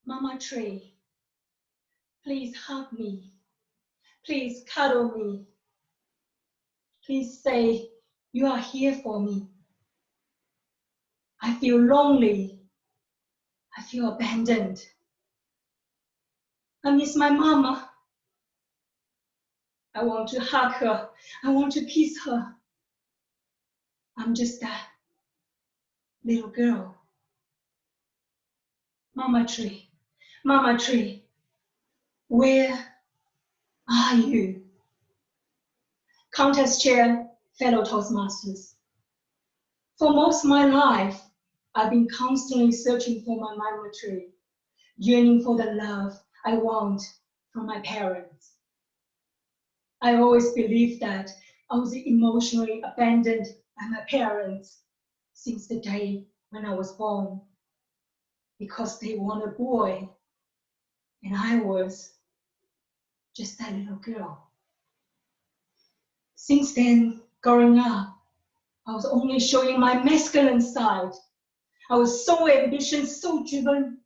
Mama tree, please hug me. Please cuddle me. Please say you are here for me. I feel lonely. I feel abandoned. I miss my mama. I want to hug her. I want to kiss her. I'm just that little girl. Mama tree, where are you? Contest chair, fellow Toastmasters. For most of my life, I've been constantly searching for my mama tree, yearning for the love I want from my parents. I always believed that I was emotionally abandoned by my parents since the day when I was born, because they wanted a boy and I was just that little girl. Since then, growing up, I was only showing my masculine side. I was so ambitious, so driven,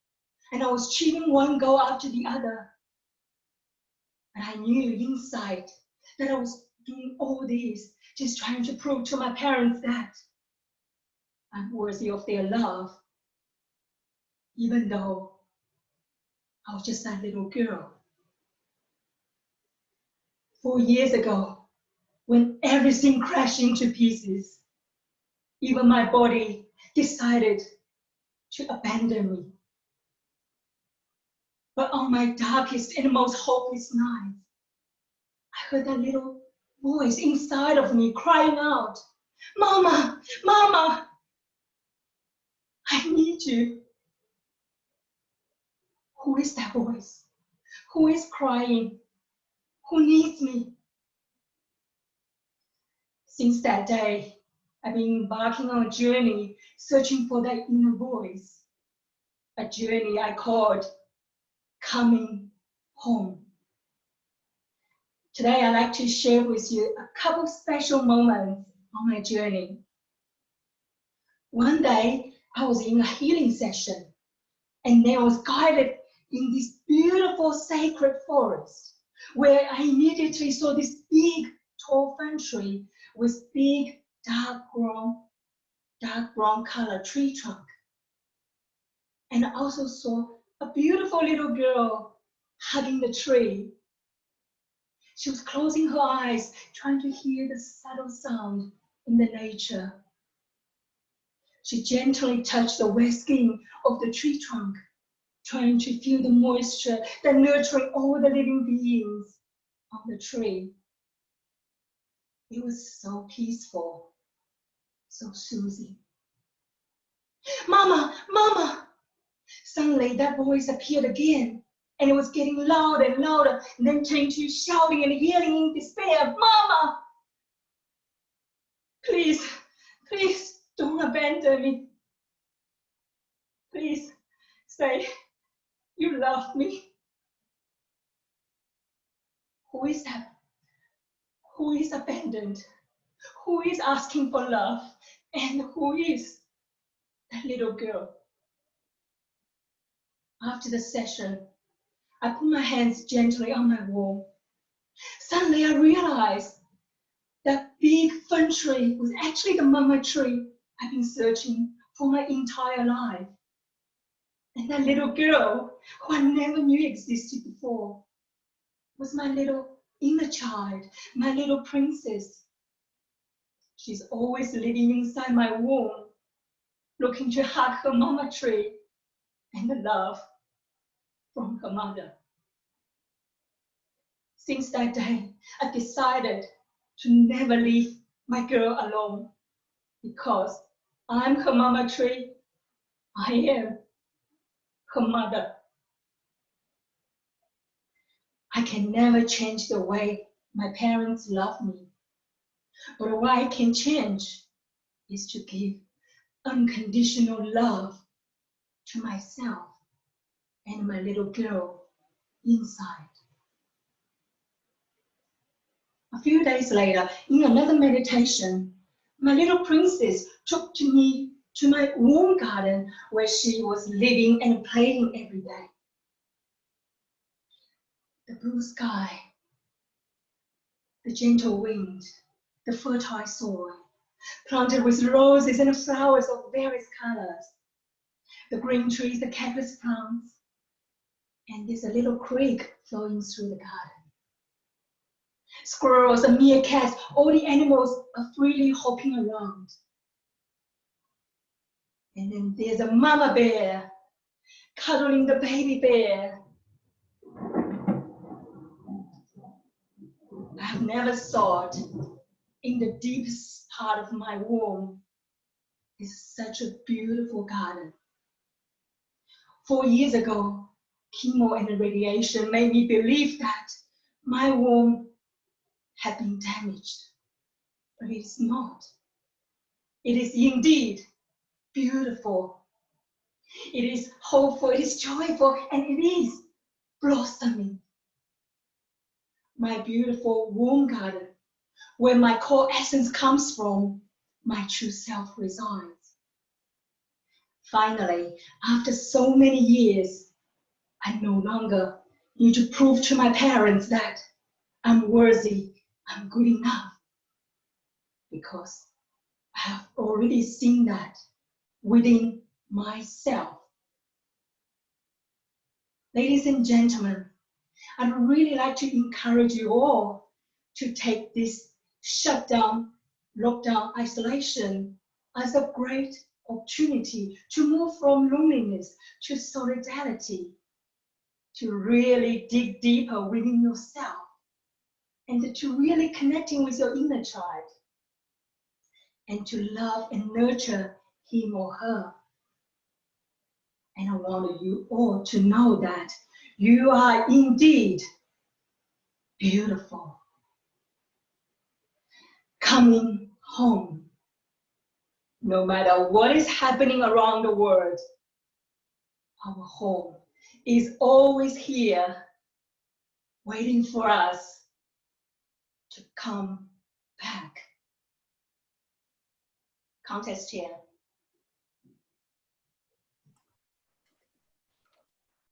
and I was achieving one goal after the other. And I knew inside that I was doing all this, just trying to prove to my parents that I'm worthy of their love, even though I was just that little girl. 4 years ago, when everything crashed into pieces, even my body decided to abandon me. But on my darkest and most hopeless nights, I heard that little voice inside of me crying out, "Mama, Mama, I need you." Who is that voice? Who is crying? Who needs me? Since that day, I've been embarking on a journey searching for that inner voice, a journey I called coming home. Today, I'd like to share with you a couple special moments on my journey. One day, I was in a healing session, and then I was guided in this beautiful sacred forest, where I immediately saw this big, tall fern tree with big, dark brown color tree trunk. And I also saw a beautiful little girl hugging the tree. She was closing her eyes, trying to hear the subtle sound in the nature. She gently touched the wet skin of the tree trunk, trying to feel the moisture that nurturing all the living beings on the tree. It was so peaceful, so soothing. "Mama, Mama!" Suddenly that voice appeared again, and it was getting louder and louder, and then turned to shouting and yelling in despair, "Mama! Please, please don't abandon me. Please say you love me." Who is that? Who is abandoned? Who is asking for love? And who is that little girl? After the session, I put my hands gently on my womb. Suddenly I realized that big fern tree was actually the mama tree I've been searching for my entire life. And that little girl, who I never knew existed before, was my little inner child, my little princess. She's always living inside my womb, looking to hug her mama tree and the love from her mother. Since that day, I decided to never leave my girl alone, because I'm her mama tree. I am her mother. I can never change the way my parents love me, but what I can change is to give unconditional love to myself and my little girl inside. A few days later, in another meditation, my little princess took me to my womb garden, where she was living and playing every day. the blue sky, the gentle wind, the fertile soil, planted with roses and flowers of various colors, the green trees, the cactus plants, and there's a little creek flowing through the garden. Squirrels and meerkats, all the animals are freely hopping around. And then there's a mama bear cuddling the baby bear. I've never thought in the deepest part of my womb is such a beautiful garden. 4 years ago, chemo and radiation made me believe that my womb had been damaged, but it is not. It is indeed beautiful. It is hopeful, it is joyful, and it is blossoming. My beautiful womb garden, where my core essence comes from, my true self resides. Finally, after so many years, I no longer need to prove to my parents that I'm worthy, I'm good enough, because I have already seen that within myself. Ladies and gentlemen, I'd really like to encourage you all to take this shutdown, lockdown, isolation as a great opportunity to move from loneliness to solidarity, to really dig deeper within yourself, and to really connecting with your inner child, and to love and nurture him or her. And I want you all to know that you are indeed beautiful. Coming home. No matter what is happening around the world, our home is always here, waiting for us to come back. Contest chair.